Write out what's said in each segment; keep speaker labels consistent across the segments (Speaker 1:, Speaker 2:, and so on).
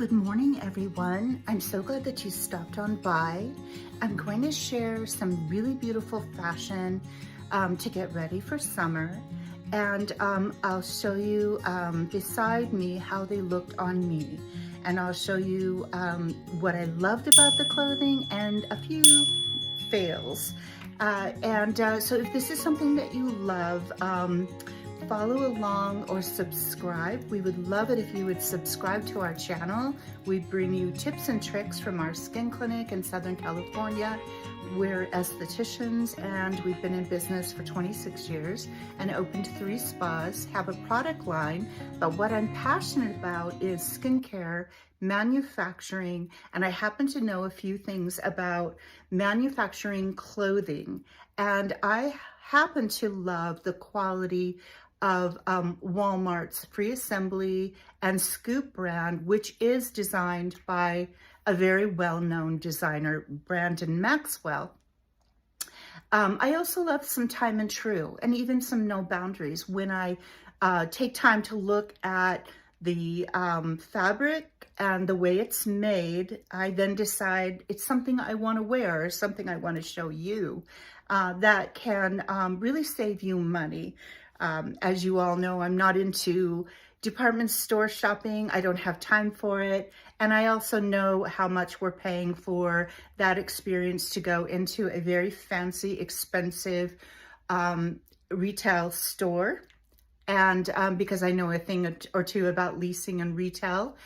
Speaker 1: Good morning, everyone. I'm so glad that you stopped on by. I'm going to share some really beautiful fashion to get ready for summer. And I'll show you beside me how they looked on me. And I'll show you what I loved about the clothing and a few fails. So if this is something that you love, follow along or subscribe. We would love it if you would subscribe to our channel. We bring you tips and tricks from our skin clinic in Southern California. We're estheticians and we've been in business for 26 years and opened 3 spas, have a product line, but what I'm passionate about is skincare, manufacturing, and I happen to know a few things about manufacturing clothing. And I happen to love the quality of Walmart's Free Assembly and Scoop brand, which is designed by a very well-known designer, Brandon Maxwell. I also love some Time and True and even some No Boundaries. When I take time to look at the fabric and the way it's made, I then decide it's something I want to wear or something I want to show you that can really save you money. As you all know, I'm not into department store shopping. I don't have time for it. And I also know how much we're paying for that experience to go into a very fancy, expensive retail store. And because I know a thing or two about leasing and retail.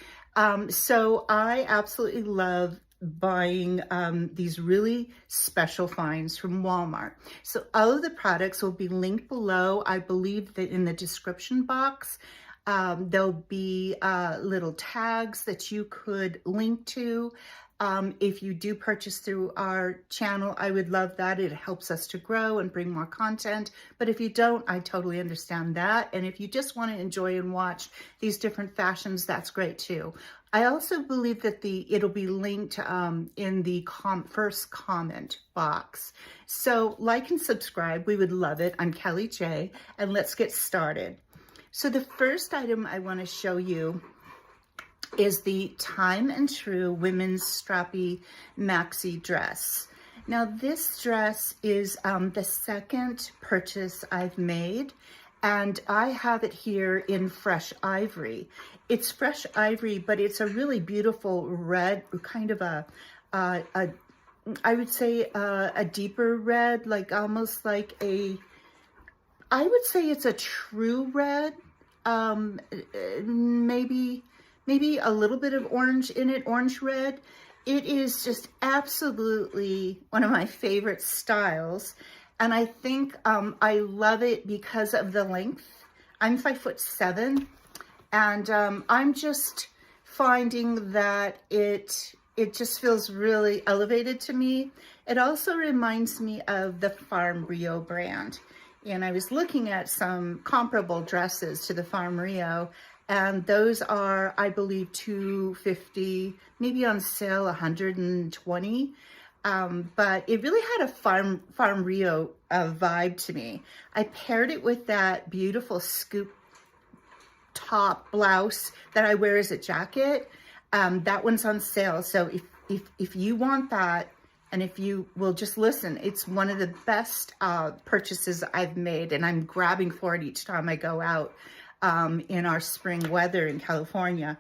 Speaker 1: So I absolutely love buying these really special finds from Walmart. So all of the products will be linked below. I believe that in the description box, there'll be little tags that you could link to. If you do purchase through our channel, I would love that. It helps us to grow and bring more content. But if you don't, I totally understand that. And if you just want to enjoy and watch these different fashions, that's great too. I also believe that it'll be linked in the first comment box. So like and subscribe, we would love it. I'm Kelly J, and let's get started. So the first item I want to show you is the Time and True Women's Strappy Maxi dress. Now this dress is the second purchase I've made, and I have it here in fresh ivory. It's fresh ivory, but it's a really beautiful red, kind of I would say a deeper red, like almost like I would say it's a true red, maybe a little bit of orange in it, orange red. It is just absolutely one of my favorite styles. And I think I love it because of the length. I'm 5'7", and I'm just finding that it just feels really elevated to me. It also reminds me of the Farm Rio brand. And I was looking at some comparable dresses to the Farm Rio, and those are, I believe, $250, maybe on sale $120. But it really had a Farm Rio vibe to me. I paired it with that beautiful scoop top blouse that I wear as a jacket. That one's on sale. So if you want that, and if you will just listen, it's one of the best purchases I've made, and I'm grabbing for it each time I go out in our spring weather in California.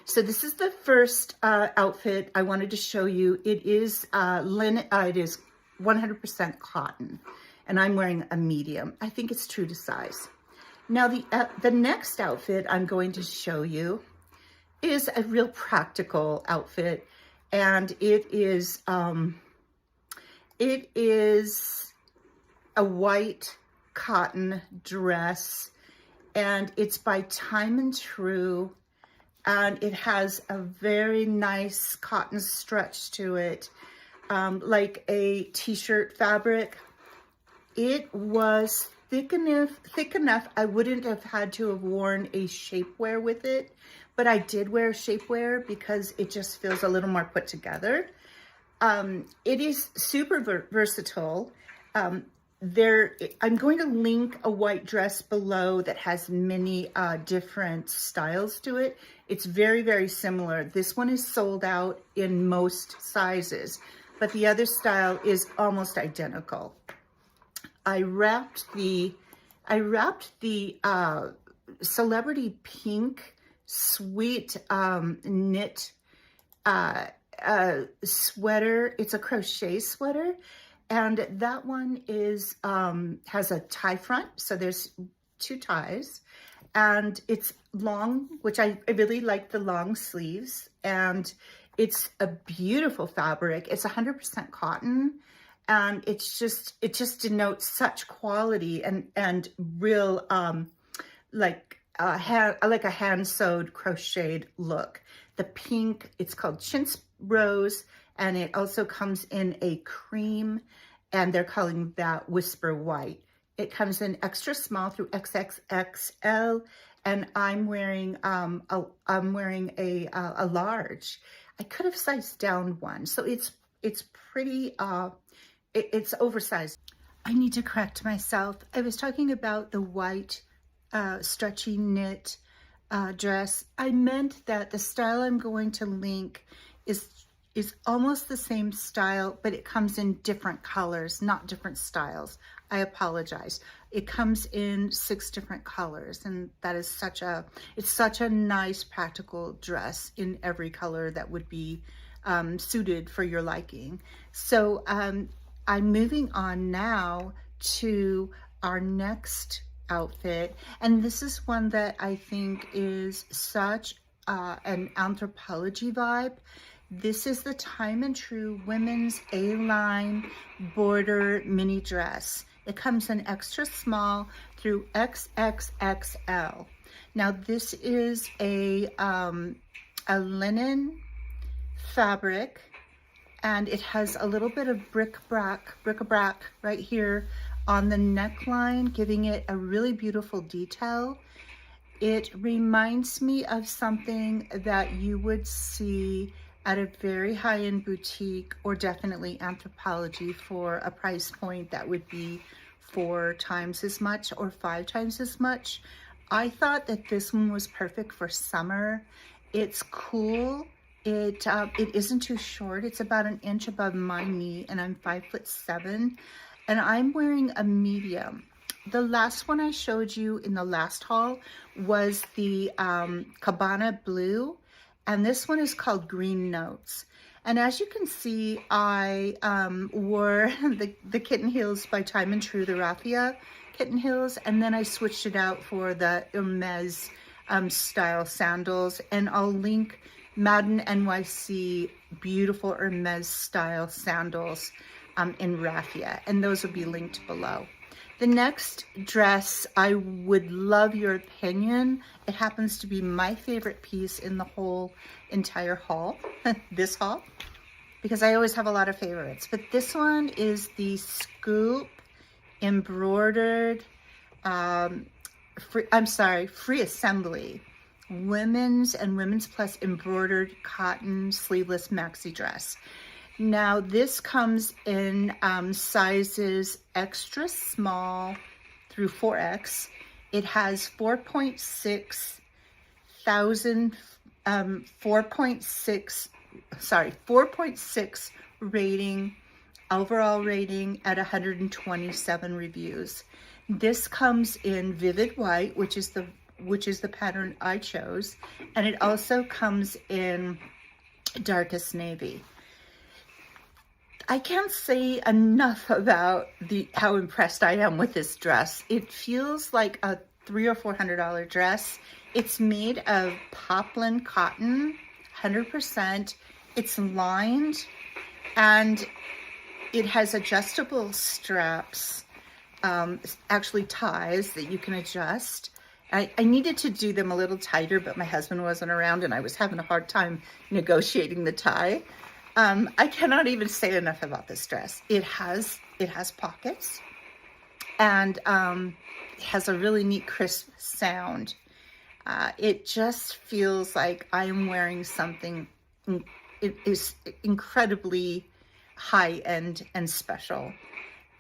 Speaker 1: So this is the first outfit I wanted to show you. It is linen. It is 100% cotton, and I'm wearing a medium. I think it's true to size. Now the next outfit I'm going to show you is a real practical outfit, and it is a white cotton dress, and it's by Time and True, and it has a very nice cotton stretch to it, like a t-shirt fabric. It was thick enough I wouldn't have had to have worn a shapewear with it, but I did wear shapewear because it just feels a little more put together. It is super versatile. I'm going to link a white dress below that has many different styles to it. It's very, very similar. This one is sold out in most sizes, but the other style is almost identical. I wrapped the celebrity pink sweet knit sweater. It's a crochet sweater, and that one is has a tie front, so there's 2 ties, and it's long, which I really like the long sleeves, and it's a beautiful fabric. It's 100% cotton, and it just denotes such quality and real like a hand sewed crocheted look. The pink, it's called chintz rose, and it also comes in a cream, and they're calling that whisper white. It comes in extra small through XXXL, and I'm wearing a large. I could have sized down one, so it's pretty it's oversized. I need to correct myself. I was talking about the white stretchy knit dress. I meant that the style I'm going to link is almost the same style, but it comes in different colors, not different styles. I apologize. It comes in 6 different colors, and that is such a nice practical dress in every color that would be suited for your liking. So I'm moving on now to our next outfit, and this is one that I think is such an anthropology vibe. This is the Time and True women's A-line border mini dress. It comes in extra small through XXXL. Now this is a linen fabric, and it has a little bit of bric-a-brac right here on the neckline, giving it a really beautiful detail. It reminds me of something that you would see at a very high-end boutique, or definitely Anthropologie, for a price point that would be 4 times as much or 5 times as much. I thought that this one was perfect for summer. It's cool. It isn't too short. It's about 1 inch above my knee, and I'm 5'7", and I'm wearing a medium. The last one I showed you in the last haul was the Cabana Blue, and this one is called Green Notes. And as you can see, I wore the kitten heels by Time and True, the raffia kitten heels, and then I switched it out for the Hermes style sandals, and I'll link Madden NYC beautiful Hermes style sandals in raffia, and those will be linked below. The next dress, I would love your opinion. It happens to be my favorite piece in the whole entire haul, this haul, because I always have a lot of favorites. But this one is the Scoop Embroidered, free assembly, women's and women's plus embroidered cotton sleeveless maxi dress. Now this comes in sizes extra small through 4X. It has 4.6 rating, overall rating at 127 reviews. This comes in vivid white, which is the pattern I chose, and it also comes in darkest navy. I can't say enough about how impressed I am with this dress. It feels like a $300 or $400 dress. It's made of poplin cotton, 100%. It's lined, and it has adjustable straps, actually ties that you can adjust. I needed to do them a little tighter, but my husband wasn't around, and I was having a hard time negotiating the tie. I cannot even say enough about this dress. It has pockets, and it has a really neat crisp sound. It just feels like I am wearing something. It is incredibly high-end and special.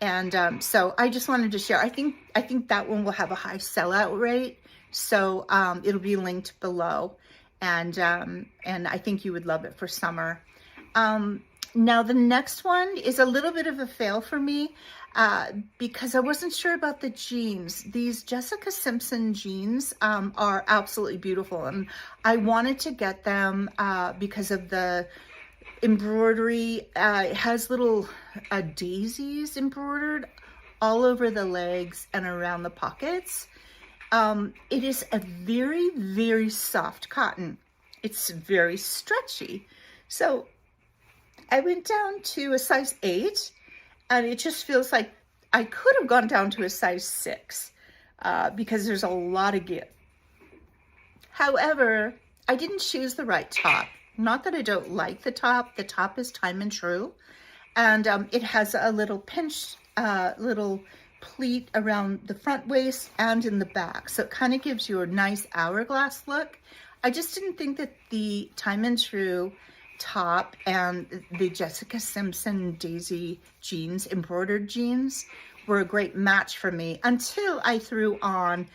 Speaker 1: And so I just wanted to share. I think that one will have a high sellout rate, so it'll be linked below, and I think you would love it for summer. Now the next one is a little bit of a fail for me because I wasn't sure about the jeans. These Jessica Simpson jeans are absolutely beautiful, and I wanted to get them because of the embroidery. It has little daisies embroidered all over the legs and around the pockets. It is a very, very soft cotton. It's very stretchy. So I went down to a size 8, and it just feels like I could have gone down to a size 6 because there's a lot of give. However, I didn't choose the right top. Not that I don't like the top. The top is time and true. And it has a little pinch, little pleat around the front waist and in the back. So it kind of gives you a nice hourglass look. I just didn't think that the time and true top and the Jessica Simpson Daisy jeans, embroidered jeans, were a great match for me until I threw on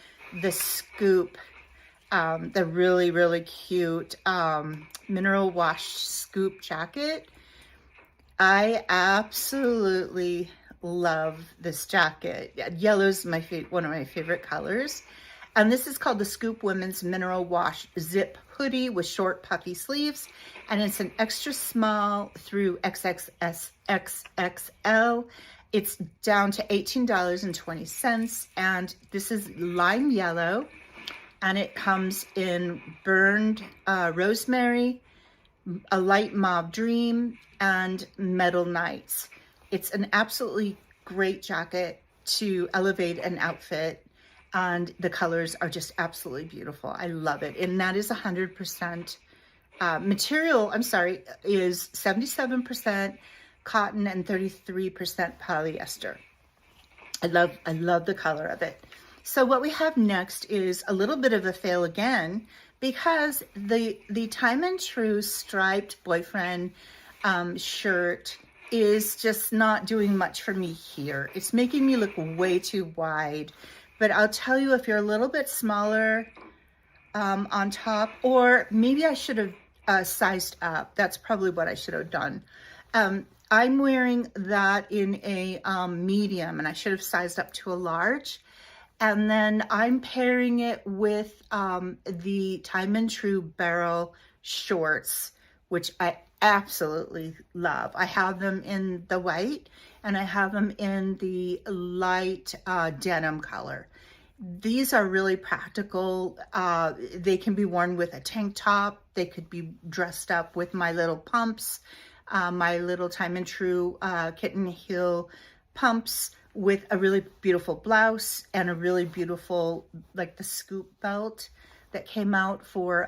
Speaker 1: the scoop, the really, really cute mineral wash scoop jacket. I absolutely love this jacket. Yellow's one of my favorite colors. And this is called the Scoop Women's Mineral Wash Zip Hoodie with short puffy sleeves. And it's an extra small through XXL. It's down to $18.20. And this is lime yellow. And it comes in burned rosemary, a light mauve dream, and metal nights. It's an absolutely great jacket to elevate an outfit, and the colors are just absolutely beautiful. I love it. And that is 100% material, I'm sorry, is 77% cotton and 33% polyester. I love the color of it. So what we have next is a little bit of a fail again, because the time and true striped boyfriend shirt is just not doing much for me here. It's making me look way too wide. But I'll tell you, if you're a little bit smaller on top, or maybe I should have sized up. That's probably what I should have done. I'm wearing that in a medium, and I should have sized up to a large. And then I'm pairing it with the Time and True barrel shorts, which I absolutely love. I have them in the white, and I have them in the light denim color. These are really practical. They can be worn with a tank top. They could be dressed up with my little pumps, my little Time and True kitten heel pumps, with a really beautiful blouse and a really beautiful, like the scoop belt that came out for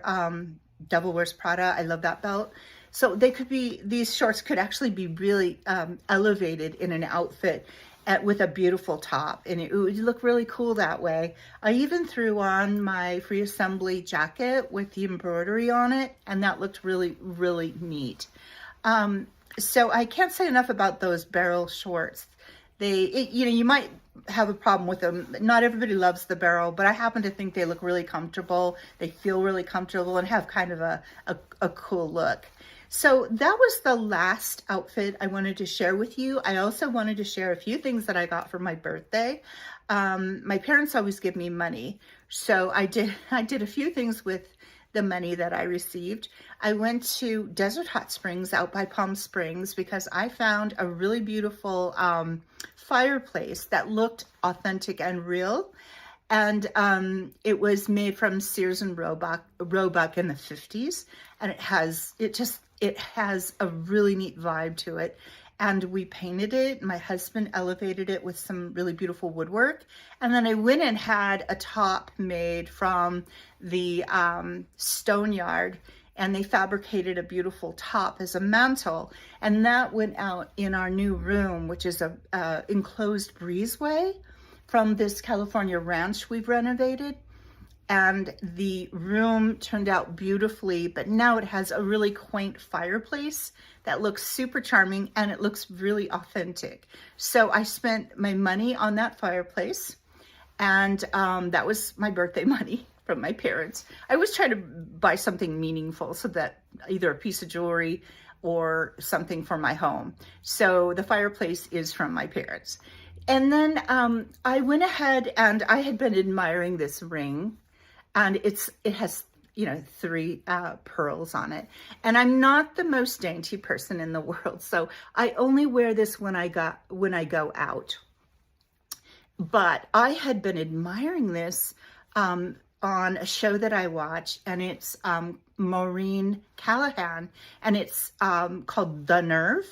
Speaker 1: Devil Wears Prada. I love that belt. So these shorts could actually be really elevated in an outfit with a beautiful top, and it would look really cool that way. I even threw on my free assembly jacket with the embroidery on it, and that looked really, really neat. So I can't say enough about those barrel shorts. You might have a problem with them. Not everybody loves the barrel, but I happen to think they look really comfortable. They feel really comfortable and have kind of a cool look. So that was the last outfit I wanted to share with you. I also wanted to share a few things that I got for my birthday. My parents always give me money, so I did a few things with the money that I received. I went to Desert Hot Springs out by Palm Springs because I found a really beautiful fireplace that looked authentic and real. And it was made from Sears and Roebuck in the 50s. And it has a really neat vibe to it. And we painted it. My husband elevated it with some really beautiful woodwork. And then I went and had a top made from the stone yard, and they fabricated a beautiful top as a mantle. And that went out in our new room, which is a enclosed breezeway from this California ranch we've renovated. and the room turned out beautifully, but now it has a really quaint fireplace that looks super charming and it looks really authentic. So I spent my money on that fireplace, and that was my birthday money from my parents. I always try to buy something meaningful, so that either a piece of jewelry or something for my home. So the fireplace is from my parents. And then I went ahead and I had been admiring this ring, and it has, you know, 3 pearls on it. And I'm not the most dainty person in the world, so I only wear this when I go out. But I had been admiring this on a show that I watch, and it's Maureen Callahan, and it's called The Nerve.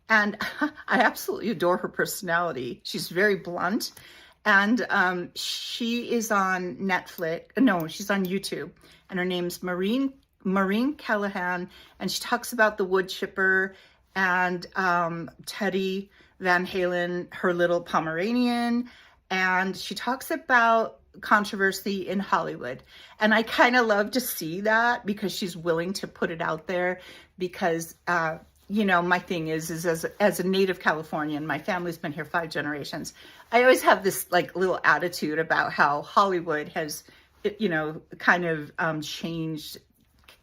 Speaker 1: And I absolutely adore her personality. She's very blunt, and she is on Netflix. No, she's on YouTube, and her name's Maureen Callahan, and she talks about the wood chipper and Teddy Van Halen, her little Pomeranian, and she talks about controversy in Hollywood. And I kind of love to see that, because she's willing to put it out there, because you know, my thing is as a native Californian, my family's been here 5 generations. I always have this like little attitude about how Hollywood has, you know, kind of changed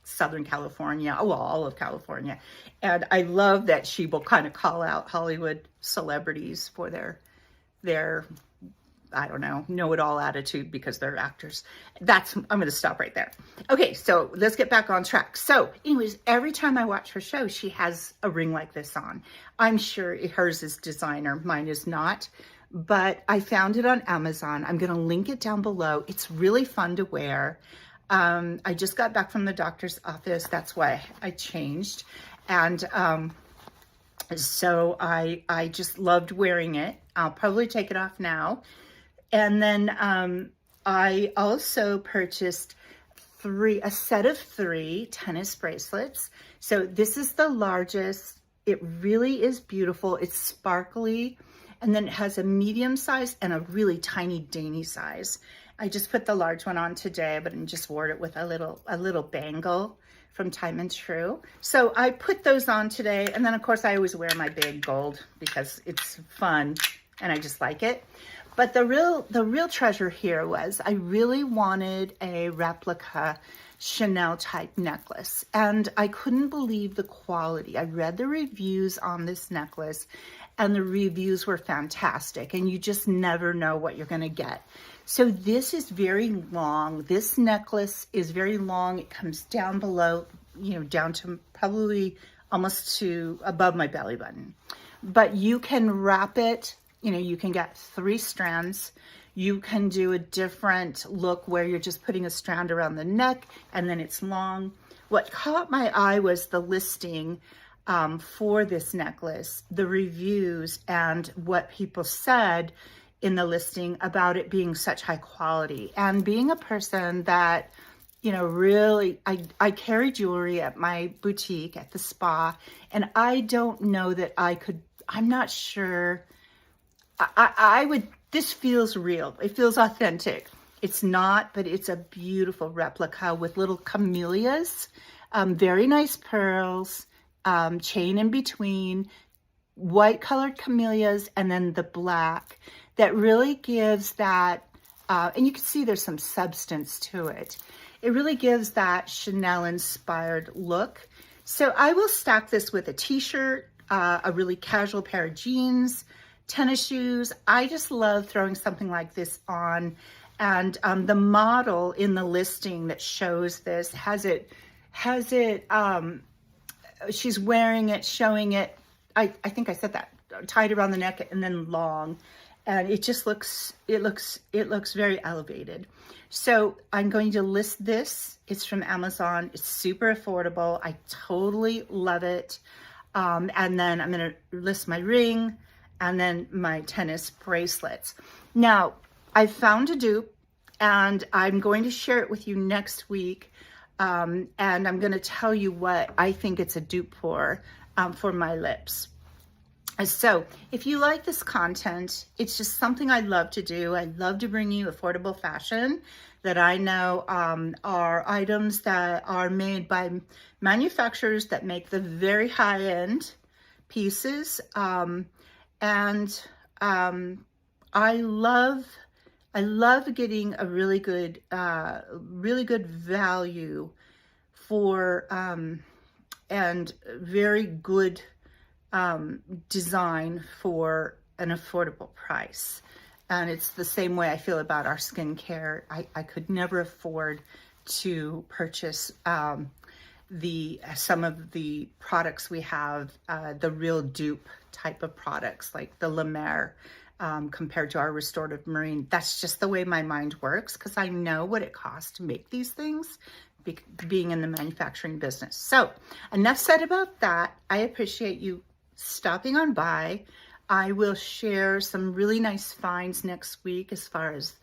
Speaker 1: Southern California, well, all of California. And I love that she will kind of call out Hollywood celebrities for their I don't know-it-all attitude, because they're actors. I'm going to stop right there. Okay, so let's get back on track. So anyways, every time I watch her show, she has a ring like this on. I'm sure hers is designer. Mine is not. But I found it on Amazon. I'm going to link it down below. It's really fun to wear. I just got back from the doctor's office. That's why I changed. And so I just loved wearing it. I'll probably take it off now. And then I also purchased a set of 3 tennis bracelets. So this is the largest. It really is beautiful. It's sparkly. And then it has a medium size and a really tiny dainty size. I just put the large one on today, but I just wore it with a little bangle from Time and True. So I put those on today. And then of course I always wear my big gold, because it's fun and I just like it. But the real treasure here was, I really wanted a replica Chanel type necklace, and I couldn't believe the quality. I read the reviews on this necklace, and the reviews were fantastic, and you just never know what you're going to get. So this is very long. This necklace is very long. It comes down below, you know, down to probably almost to above my belly button. But you can wrap it. You know, you can get 3 strands. You can do a different look where you're just putting a strand around the neck and then it's long. What caught my eye was the listing for this necklace, the reviews, and what people said in the listing about it being such high quality. And being a person that, you know, really, I carry jewelry at my boutique at the spa, and I don't know that I'm not sure. This feels real. It feels authentic. It's not, but it's a beautiful replica with little camellias, very nice pearls, chain in between, white colored camellias, and then the black that really gives that, and you can see there's some substance to it. It really gives that Chanel inspired look. So I will stack this with a t-shirt, a really casual pair of jeans, tennis shoes. I just love throwing something like this on. And the model in the listing that shows this has it, she's wearing it, showing it. I think I said that, tied around the neck and then long. And it just looks very elevated. So I'm going to list this. It's from Amazon. It's super affordable. I totally love it. And then I'm going to list my ring, and then my tennis bracelets. Now, I found a dupe, and I'm going to share it with you next week. And I'm going to tell you what I think it's a dupe for my lips. So if you like this content, it's just something I love to do. I love to bring you affordable fashion that I know are items that are made by manufacturers that make the very high-end pieces. And I love getting a really good value for and very good design for an affordable price. And it's the same way I feel about our skincare. I could never afford to purchase some of the products we have, the real dupe type of products like the La Mer compared to our restorative marine. That's just the way my mind works, because I know what it costs to make these things, being in the manufacturing business. So enough said about that. I appreciate you stopping on by. I will share some really nice finds next week as far as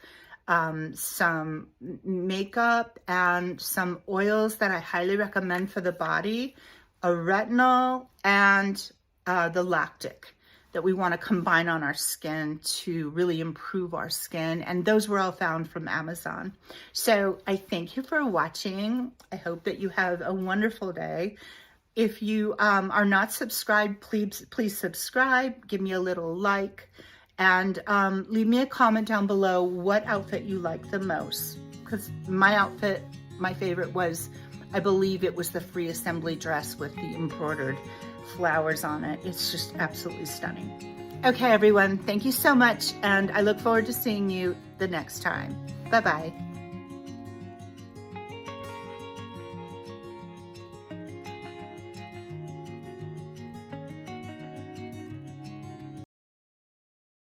Speaker 1: some makeup and some oils that I highly recommend for the body, a retinol and the lactic that we want to combine on our skin to really improve our skin. And those were all found from Amazon. So I thank you for watching. I hope that you have a wonderful day. If you are not subscribed, please subscribe, give me a little like, and leave me a comment down below what outfit you like the most. Because my outfit, my favorite was, I believe it was the free assembly dress with the embroidered flowers on it. It's just absolutely stunning. Okay, everyone, thank you so much, and I look forward to seeing you the next time. Bye-bye.